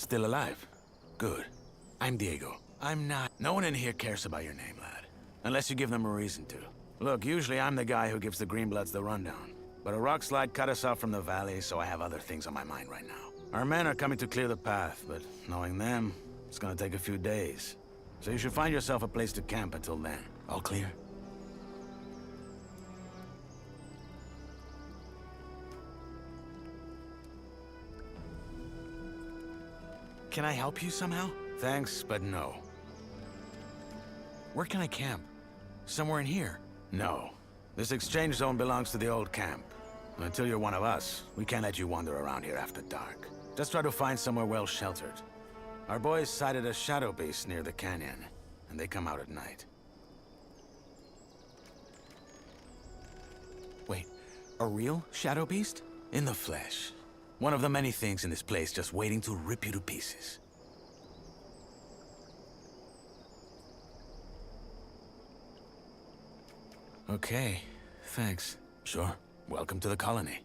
Still alive? Good. I'm Diego. I'm not... No one in here cares about your name, lad. Unless you give them a reason to. Look, usually I'm the guy who gives the Greenbloods the rundown. But a rock slide cut us off from the valley, so I have other things on my mind right now. Our men are coming to clear the path, but knowing them, it's gonna take a few days. So you should find yourself a place to camp until then. All clear? Can I help you somehow? Thanks, but no. Where can I camp? Somewhere in here? No. This exchange zone belongs to the old camp. Until you're one of us, we can't let you wander around here after dark. Just try to find somewhere well sheltered. Our boys sighted a shadow beast near the canyon, and they come out at night. Wait, a real shadow beast? In the flesh. One of the many things in this place just waiting to rip you to pieces. Okay, thanks. Sure. Welcome to the colony.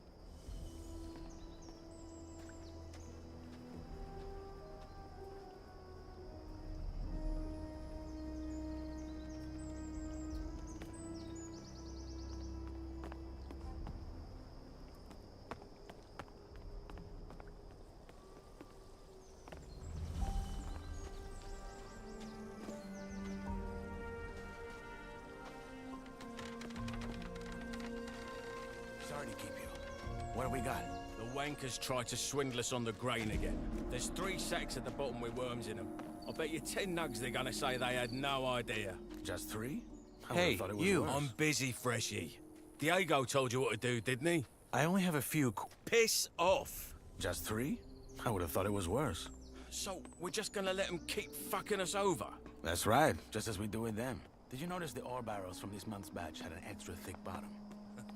Sorry to keep you. What have we got? The wankers tried to swindle us on the grain again. There's 3 sacks at the bottom with worms in them. I bet you 10 nugs they're gonna say they had no idea. Just 3? Hey, you! Worse. I'm busy, Freshie. Diego told you what to do, didn't he? I only have a few... Piss off! Just 3? I would have thought it was worse. So, we're just gonna let them keep fucking us over? That's right, just as we do with them. Did you notice the ore barrels from this month's batch had an extra thick bottom?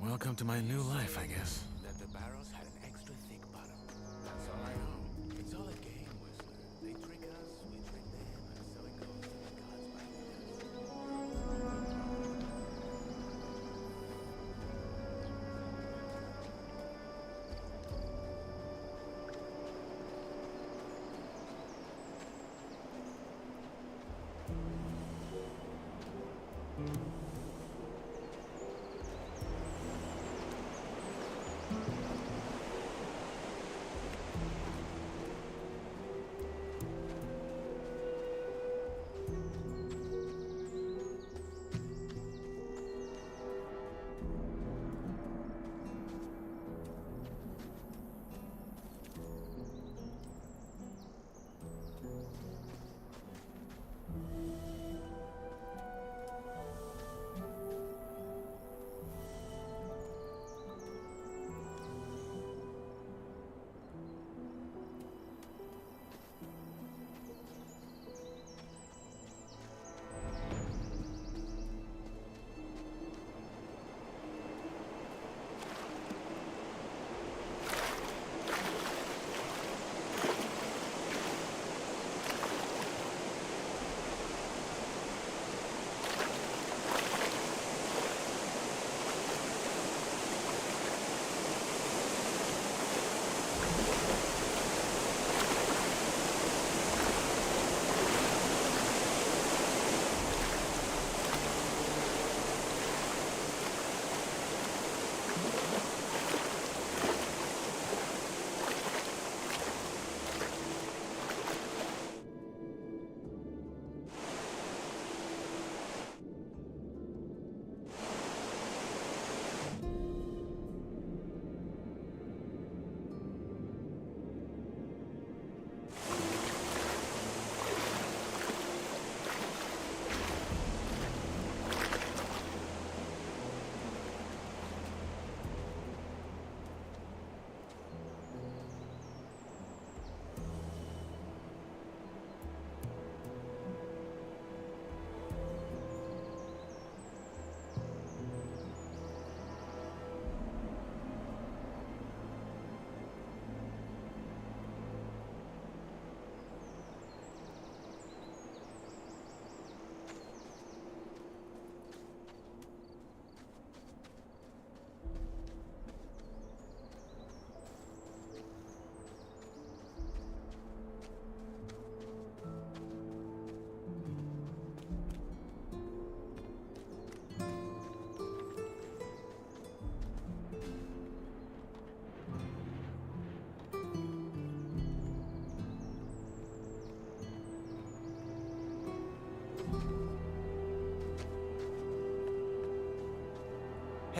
Welcome to my new life, I guess. That the barrels had an extra thick bottom. That's all I know. It's all a game, Whistler. They trick us, we trick them, and so it goes till the gods bite us.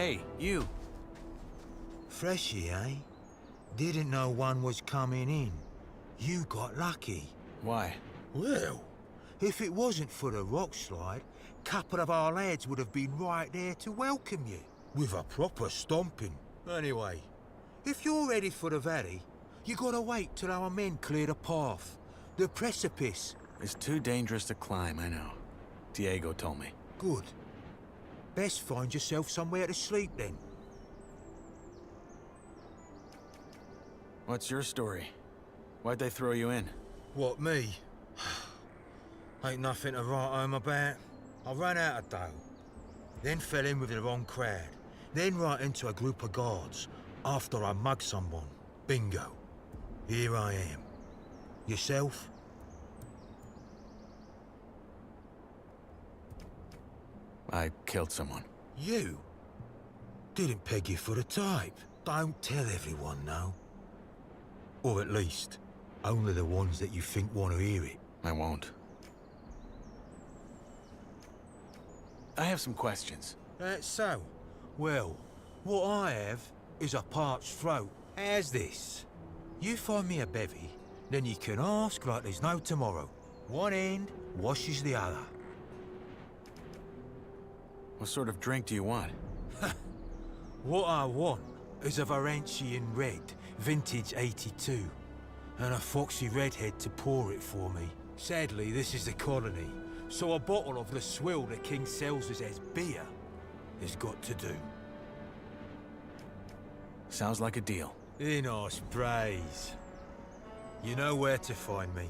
Hey, you. Freshy, eh? Didn't know one was coming in. You got lucky. Why? Well, if it wasn't for the rock slide, couple of our lads would have been right there to welcome you. With a proper stomping. Anyway, if you're ready for the valley, you gotta wait till our men clear the path. The precipice. It's too dangerous to climb, I know. Diego told me. Good. Best find yourself somewhere to sleep then. What's your story? Why'd they throw you in? What, me? Ain't nothing to write home about. I ran out of dough. Then fell in with the wrong crowd. Then right into a group of guards. After I mugged someone. Bingo. Here I am. Yourself? I killed someone. You? Didn't peg you for the type. Don't tell everyone, no. Or at least, only the ones that you think want to hear it. I won't. I have some questions. That's so. Well, what I have is a parched throat. How's this? You find me a bevy, then you can ask like there's no tomorrow. One end washes the other. What sort of drink do you want? What I want is a Varentian red, vintage 82, and a foxy redhead to pour it for me. Sadly, this is the colony, so a bottle of the swill the king sells us as beer has got to do. Sounds like a deal. In us praise. You know where to find me.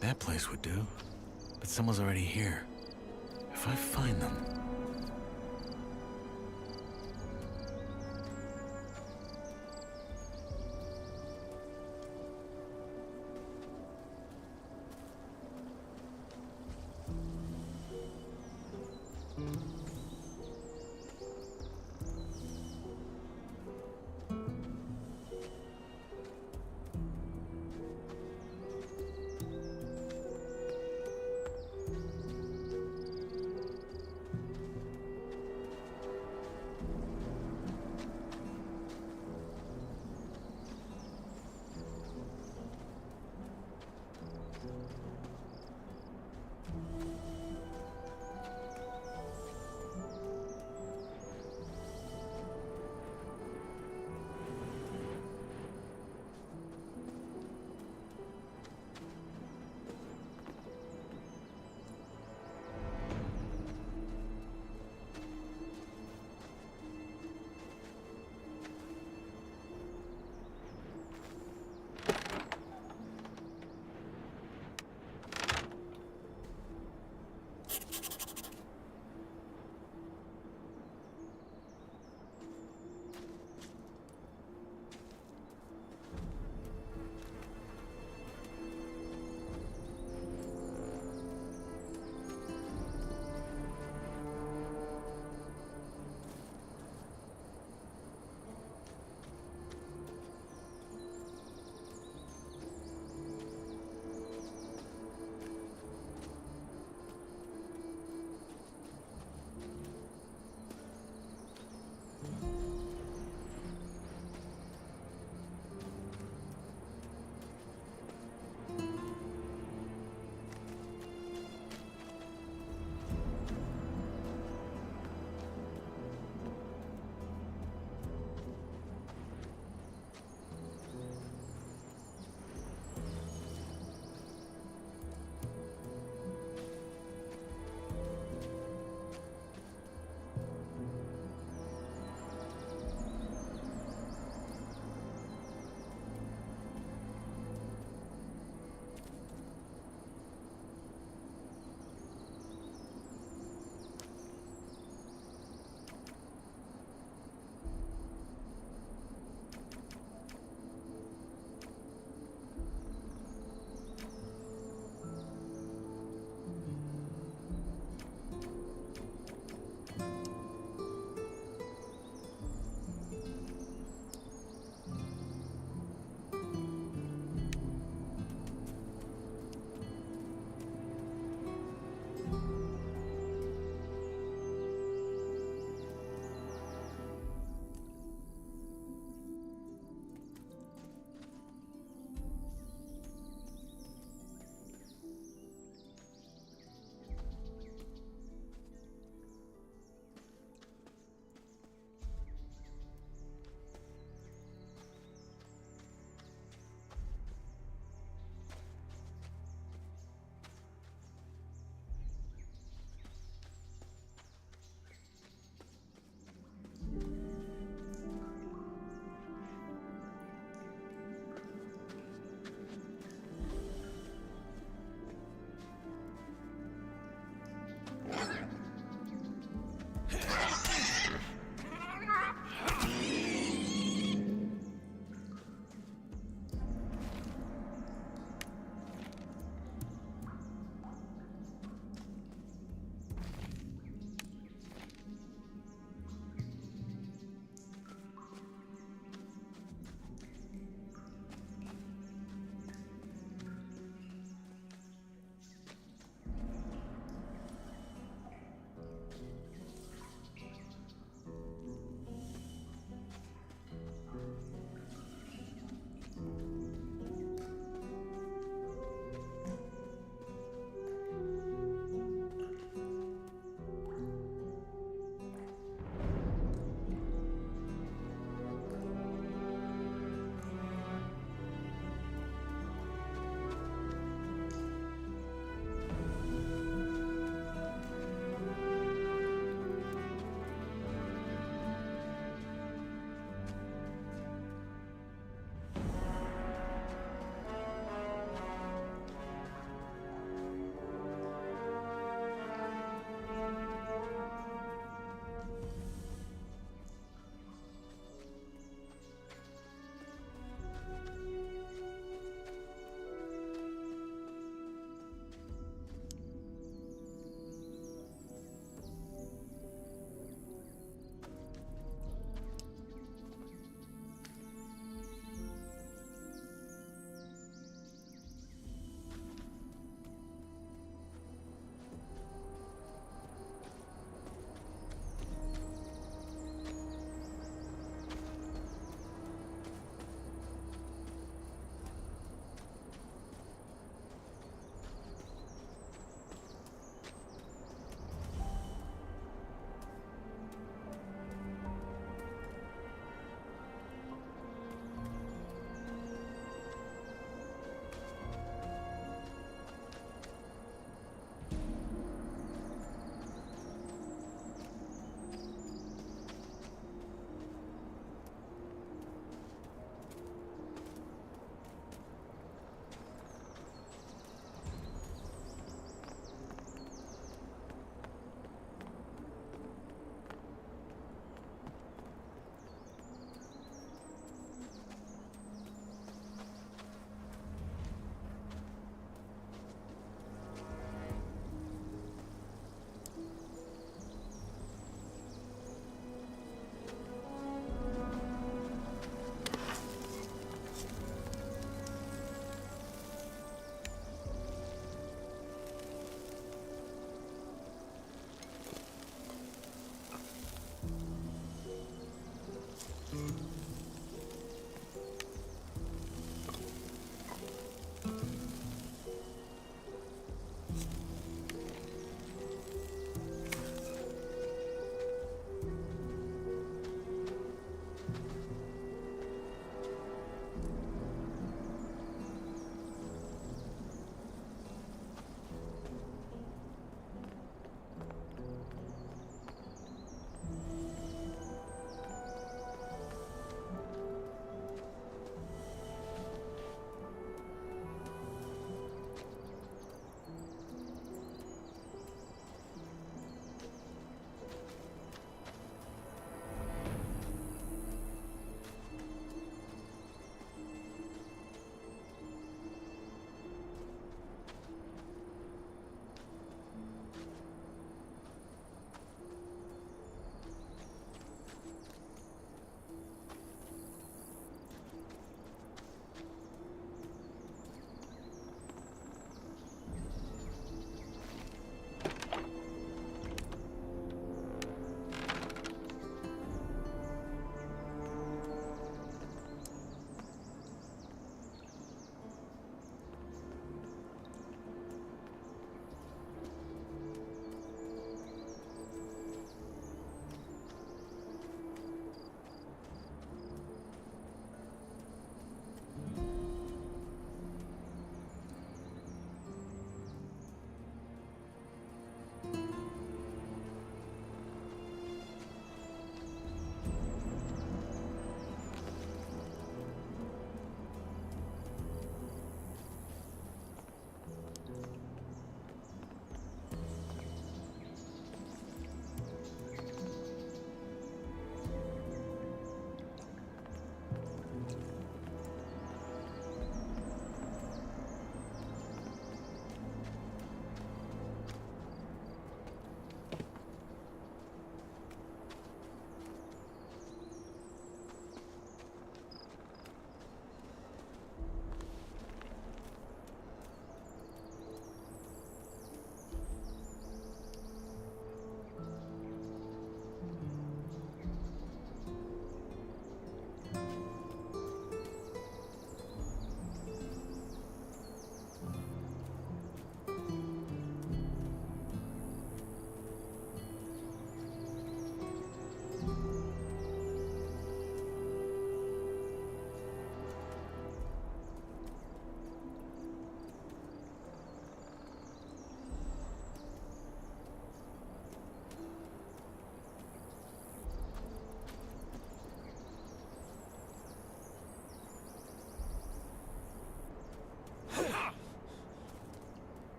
That place would do. But someone's already here. If I find them...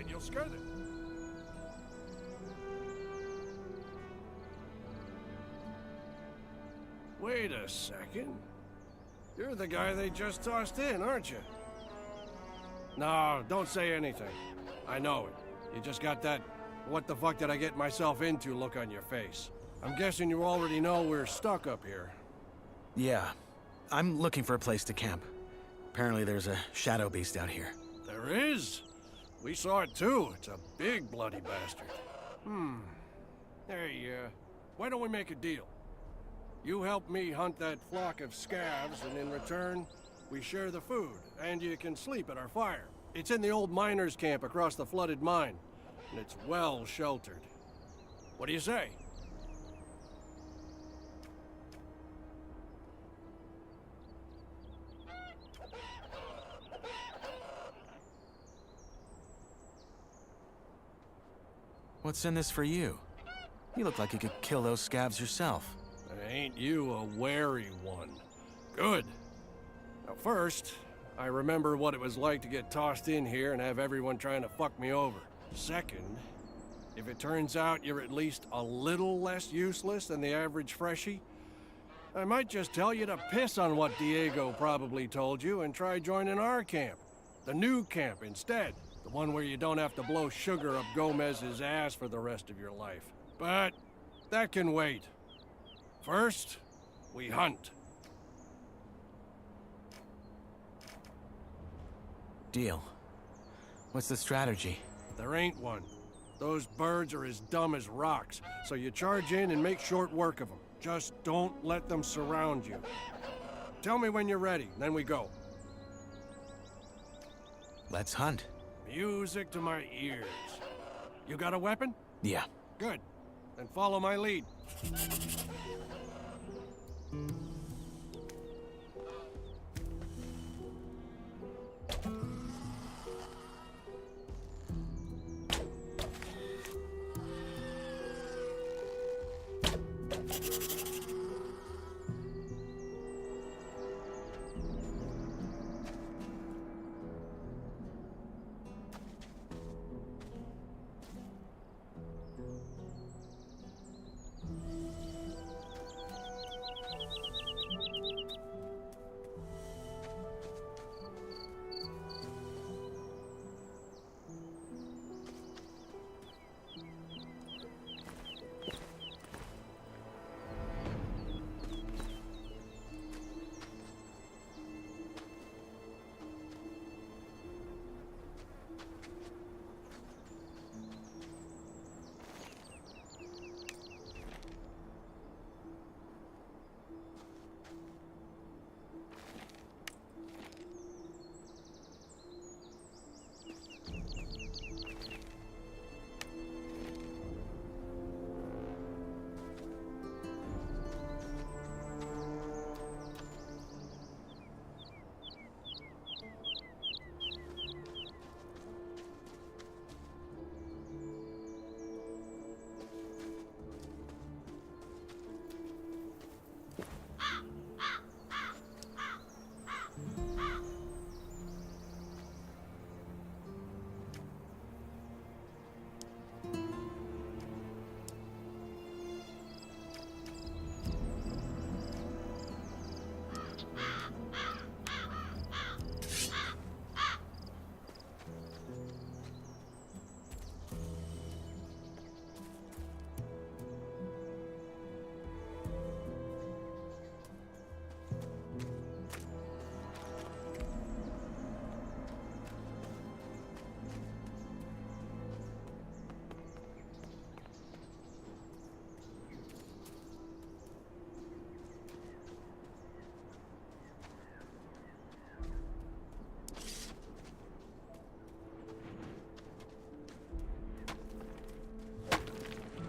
you'll scare them. Wait a second. You're the guy they just tossed in, aren't you? No, don't say anything. I know it. You just got that what the fuck did I get myself into look on your face. I'm guessing you already know we're stuck up here. Yeah. I'm looking for a place to camp. Apparently there's a shadow beast out here. There is? We saw it too. It's a big bloody bastard. Hey, why don't we make a deal? You help me hunt that flock of scavs, and in return, we share the food, and you can sleep at our fire. It's in the old miners' camp across the flooded mine, and it's well sheltered. What do you say? What's in this for you? You look like you could kill those scavs yourself. Ain't you a wary one? Good. Now first, I remember what it was like to get tossed in here and have everyone trying to fuck me over. Second, if it turns out you're at least a little less useless than the average freshie, I might just tell you to piss on what Diego probably told you and try joining our camp. The new camp instead. The one where you don't have to blow sugar up Gomez's ass for the rest of your life. But that can wait. First, we hunt. Deal. What's the strategy? There ain't one. Those birds are as dumb as rocks, so you charge in and make short work of them. Just don't let them surround you. Tell me when you're ready, then we go. Let's hunt. Music to my ears. You got a weapon? Yeah. Good. Then follow my lead.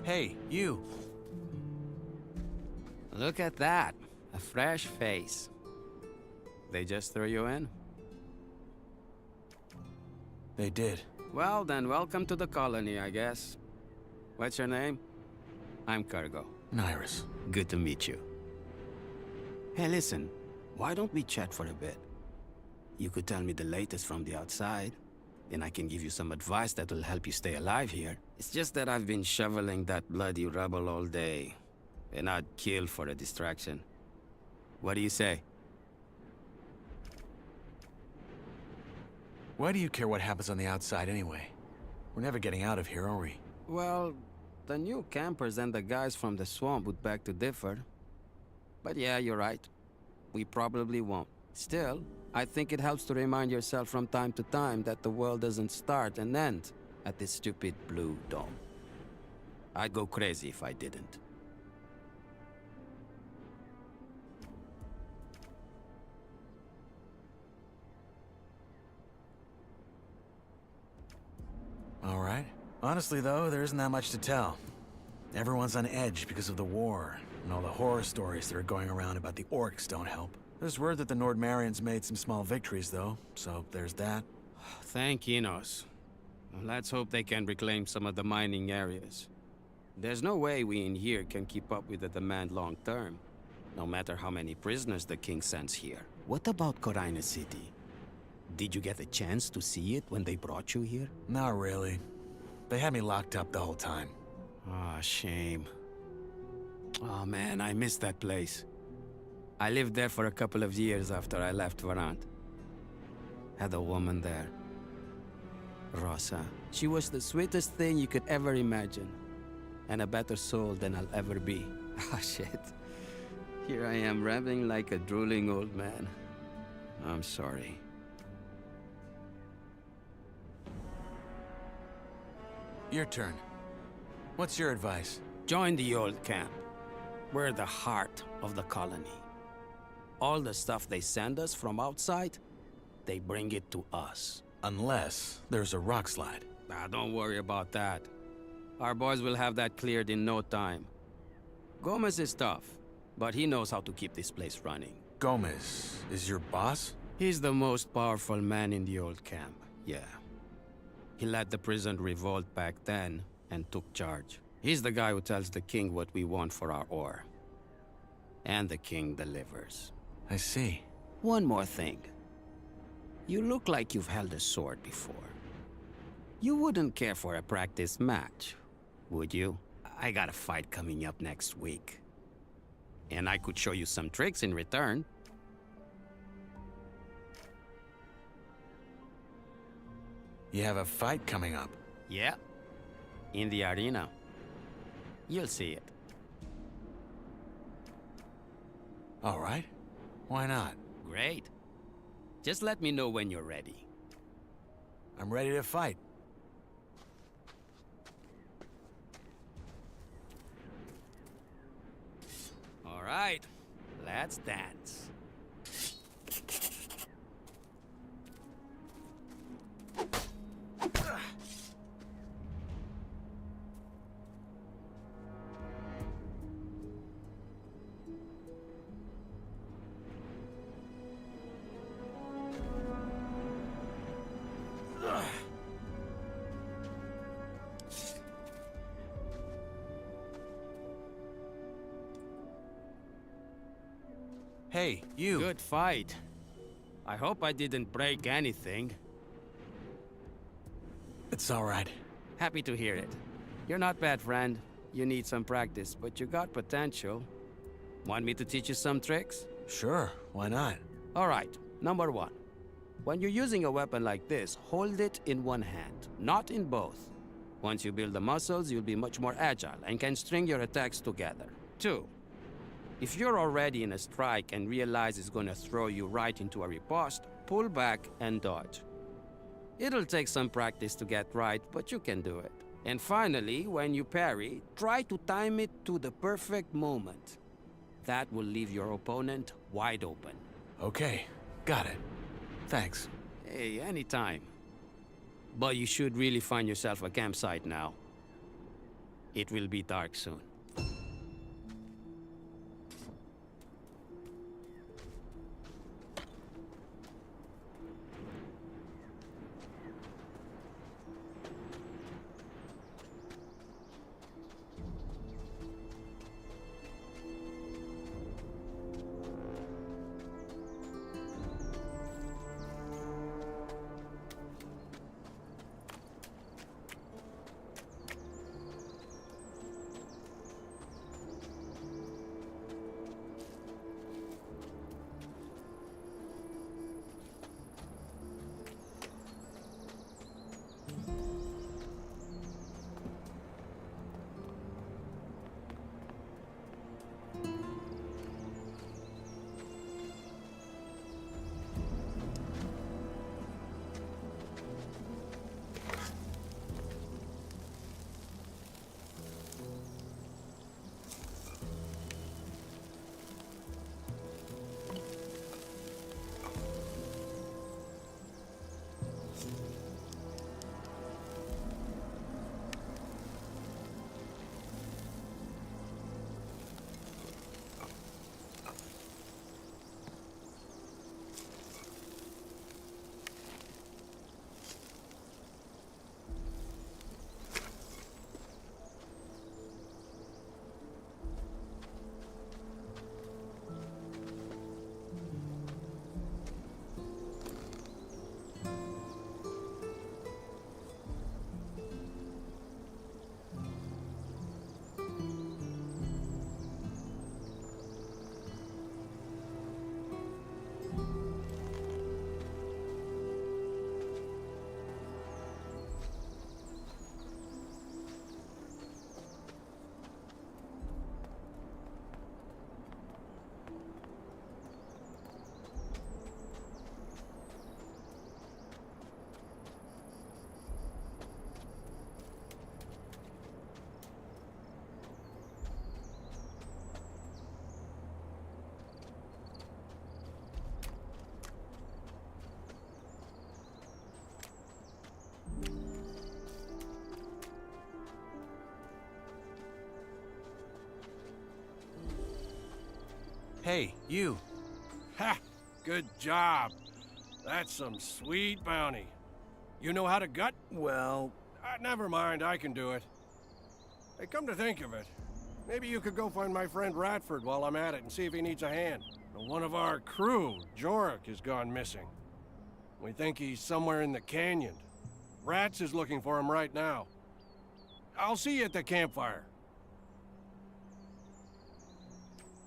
Hey, you. Look at that. A fresh face. They just threw you in? They did. Well, then welcome to the colony, I guess. What's your name? I'm Cargo. Nyras. Good to meet you. Hey, listen. Why don't we chat for a bit? You could tell me the latest from the outside. then I can give you some advice that will help you stay alive here. It's just that I've been shoveling that bloody rubble all day, and I'd kill for a distraction. What do you say? Why do you care what happens on the outside anyway? We're never getting out of here, are we? Well, the new campers and the guys from the swamp would beg to differ. But yeah, you're right. We probably won't. Still, I think it helps to remind yourself from time to time that the world doesn't start and end at this stupid blue dome. I'd go crazy if I didn't. All right. Honestly, though, there isn't that much to tell. Everyone's on edge because of the war, and all the horror stories that are going around about the orcs don't help. There's word that the Nordmarians made some small victories, though, so there's that. Thank Enos. Well, let's hope they can reclaim some of the mining areas. There's no way we in here can keep up with the demand long term, no matter how many prisoners the king sends here. What about Corina City? Did you get a chance to see it when they brought you here? Not really. They had me locked up the whole time. Ah, shame. Oh man, I miss that place. I lived there for a couple of years after I left Varant. Had a woman there. Rosa. She was the sweetest thing you could ever imagine. And a better soul than I'll ever be. Ah, shit. Here I am rambling like a drooling old man. I'm sorry. Your turn. What's your advice? Join the old camp. We're the heart of the colony. All the stuff they send us from outside, they bring it to us. Unless there's a rock slide. Ah, don't worry about that. Our boys will have that cleared in no time. Gomez is tough, but he knows how to keep this place running. Gomez is your boss? He's the most powerful man in the old camp, yeah. He led the prison revolt back then and took charge. He's the guy who tells the king what we want for our ore. And the king delivers. I see. One more thing. You look like you've held a sword before. You wouldn't care for a practice match, would you? I got a fight coming up next week. And I could show you some tricks in return. You have a fight coming up. Yeah. In the arena. You'll see it. All right. Why not? Great. Just let me know when you're ready. I'm ready to fight. All right. Let's dance. Hey, you. Good fight. I hope I didn't break anything. It's all right. Happy to hear it. You're not bad, friend. You need some practice, but you got potential. Want me to teach you some tricks? Sure, why not? All right, number one. When you're using a weapon like this, hold it in one hand, not in both. Once you build the muscles, you'll be much more agile and can string your attacks together. 2. If you're already in a strike and realize it's gonna throw you right into a riposte, pull back and dodge. It'll take some practice to get right, but you can do it. And finally, when you parry, try to time it to the perfect moment. That will leave your opponent wide open. Okay, got it. Thanks. Hey, anytime. But you should really find yourself a campsite now. It will be dark soon. Hey, you. Ha! Good job. That's some sweet bounty. You know how to gut? Well, Never mind, I can do it. Hey, come to think of it, maybe you could go find my friend Radford while I'm at it and see if he needs a hand. One of our crew, Jorik, has gone missing. We think he's somewhere in the canyon. Rats is looking for him right now. I'll see you at the campfire.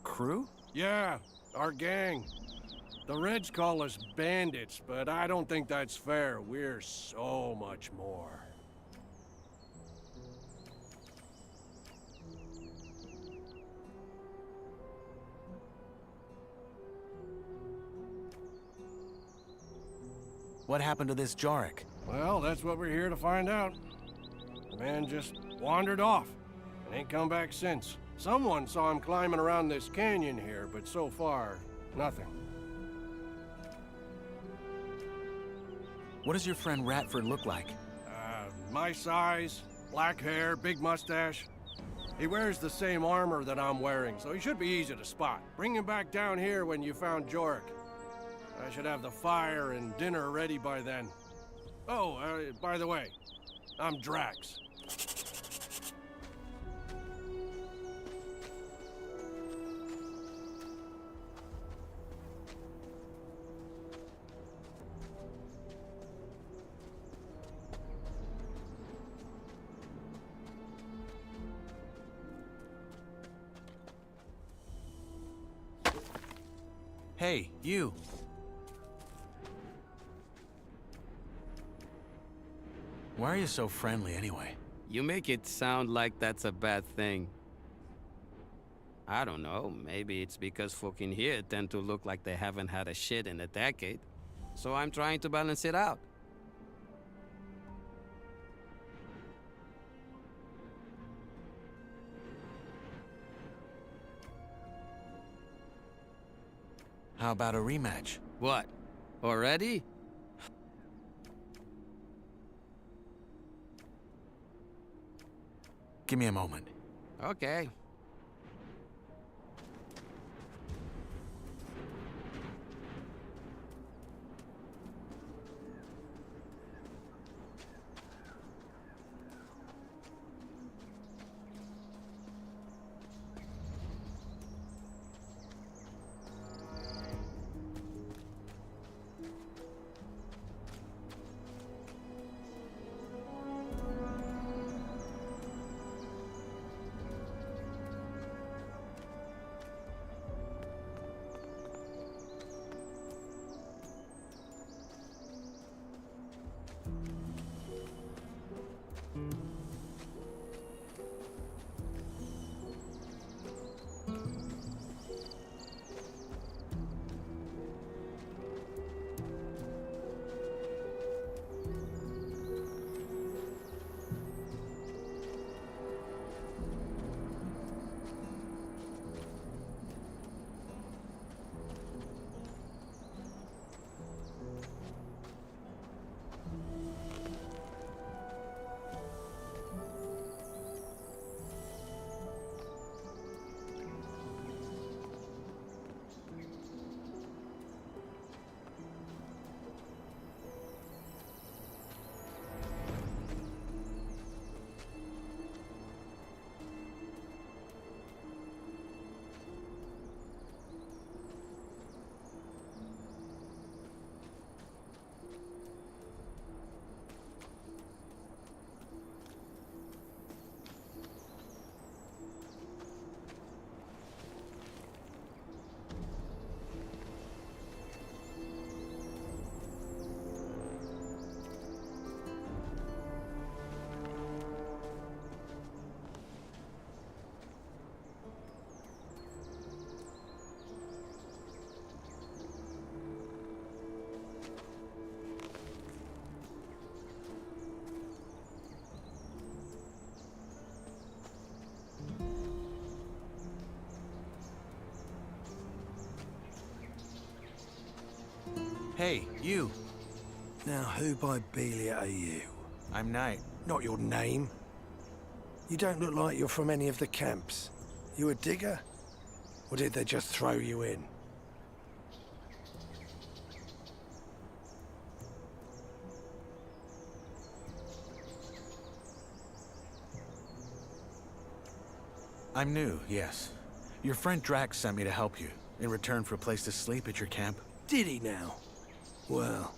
crew? Yeah, our gang. The Reds call us bandits, but I don't think that's fair. We're so much more. What happened to this Jorik? Well, that's what we're here to find out. The man just wandered off and ain't come back since. Someone saw him climbing around this canyon here, but so far, nothing. What does your friend Radford look like? My size, black hair, big mustache. He wears the same armor that I'm wearing, so he should be easy to spot. Bring him back down here when you found Jorik. I should have the fire and dinner ready by then. Oh, by the way, I'm Drax. Hey, you. Why are you so friendly anyway? You make it sound like that's a bad thing. I don't know, maybe it's because folk in here tend to look like they haven't had a shit in a decade. So I'm trying to balance it out. How about a rematch? What? Already? Give me a moment. Okay. Hey, you. Now, who by Belia are you? I'm Knight. Not your name. You don't look like you're from any of the camps. You a digger? Or did they just throw you in? I'm new, yes. Your friend Drax sent me to help you, in return for a place to sleep at your camp. Did he now? Well,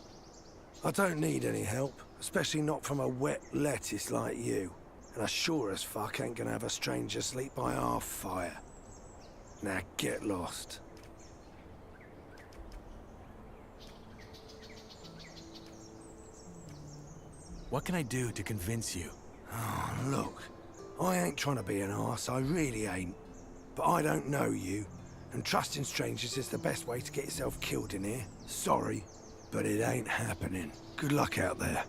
I don't need any help, especially not from a wet lettuce like you. And I sure as fuck ain't gonna have a stranger sleep by our fire. Now get lost. What can I do to convince you? Oh, look. I ain't trying to be an arse, I really ain't. But I don't know you, and trusting strangers is the best way to get yourself killed in here. Sorry, but it ain't happening. Good luck out there.